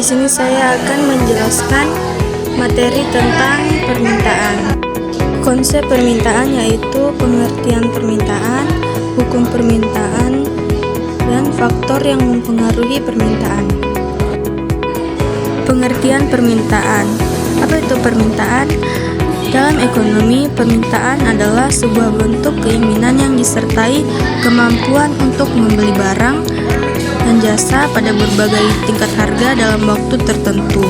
sini saya akan menjelaskan materi tentang permintaan. Konsep permintaan yaitu pengertian permintaan, hukum permintaan, dan faktor yang mempengaruhi permintaan. Pengertian permintaan. Apa itu permintaan? Dalam ekonomi, permintaan adalah sebuah bentuk keinginan yang disertai kemampuan untuk membeli barang dan jasa pada berbagai tingkat harga dalam waktu tertentu.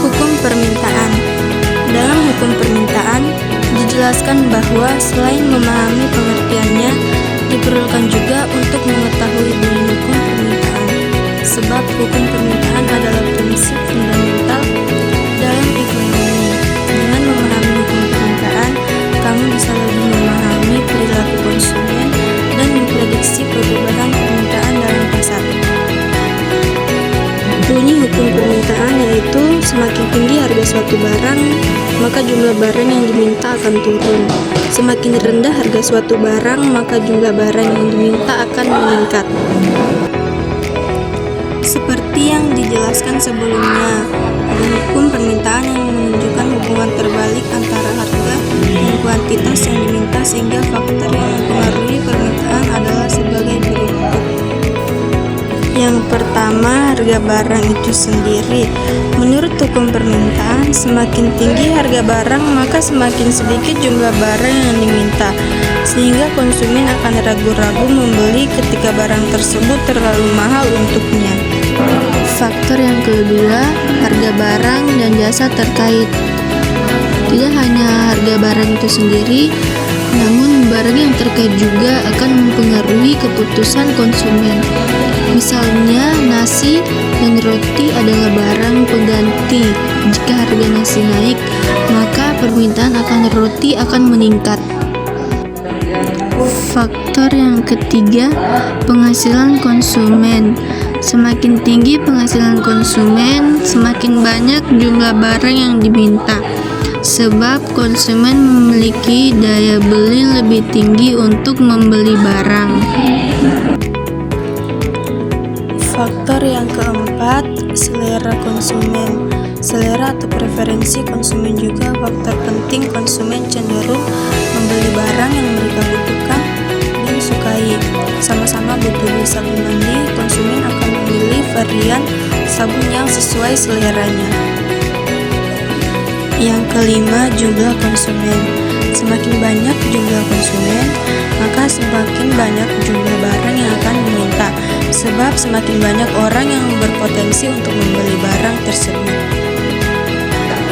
Hukum permintaan. Dalam hukum permintaan, dijelaskan bahwa selain memahami pengertiannya, diperlukan juga untuk mengetahui bunyi hukum permintaan. Sebab hukum permintaan adalah prinsip fundamental dalam ekonomi. Dengan memahami hukum permintaan, kamu bisa lebih memahami perilaku konsumen dan memprediksi perubahan permintaan dalam pasar. Bunyi hukum permintaan yaitu semakin tinggi harga suatu barang, maka jumlah barang yang diminta akan turun. Semakin rendah harga suatu barang, maka jumlah barang yang diminta akan meningkat. Seperti yang dijelaskan sebelumnya, ada hukum permintaan yang menunjukkan hubungan terbalik antara harga dan kuantitas yang diminta, sehingga faktor yang mempengaruhi permintaan adalah sebagai berikut. Yang pertama, harga barang itu sendiri. Menurut hukum permintaan, semakin tinggi harga barang, maka semakin sedikit jumlah barang yang diminta, sehingga konsumen akan ragu-ragu membeli ketika barang tersebut terlalu mahal untuknya. Faktor yang kedua, harga barang dan jasa terkait. Tidak hanya harga barang itu sendiri, namun barang yang terkait juga akan mempengaruhi keputusan konsumen. Misalnya, nasi dan roti adalah barang pengganti. Jika harga nasi naik, maka permintaan akan roti akan meningkat. Faktor yang ketiga, penghasilan konsumen. Semakin tinggi penghasilan konsumen, semakin banyak jumlah barang yang diminta. Sebab konsumen memiliki daya beli lebih tinggi untuk membeli barang. Faktor yang keempat, selera konsumen. Selera atau preferensi konsumen juga faktor penting. Konsumen cenderung membeli barang yang mereka butuhkan dan sukai. Sama-sama butuh beli sabun mandi, konsumen akan memilih varian sabun yang sesuai seleranya. Yang kelima, jumlah konsumen. Semakin banyak jumlah konsumen, maka semakin banyak jumlah barang yang akan diminta. Sebab semakin banyak orang yang berpotensi untuk membeli barang tersebut.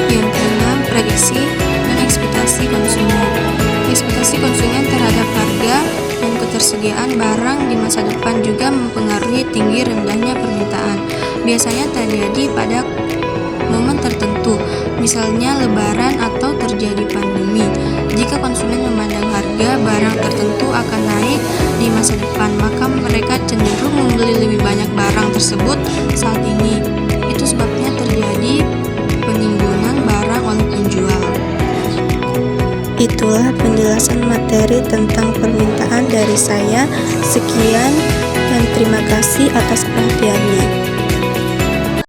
Yang keenam, prediksi dan ekspektasi konsumen. Ekspektasi konsumen terhadap harga dan ketersediaan barang di masa depan juga mempengaruhi tinggi rendahnya permintaan. Biasanya terjadi pada momen tertentu, misalnya lebaran atau terjadi pandemi. Jika konsumen memandang harga barang tertentu akan naik di masa depan, maka mereka cenderung membeli lebih banyak barang tersebut saat ini. Itu sebabnya terjadi penimbunan barang oleh penjual. Itulah penjelasan materi tentang permintaan dari saya. Sekian dan terima kasih atas perhatiannya.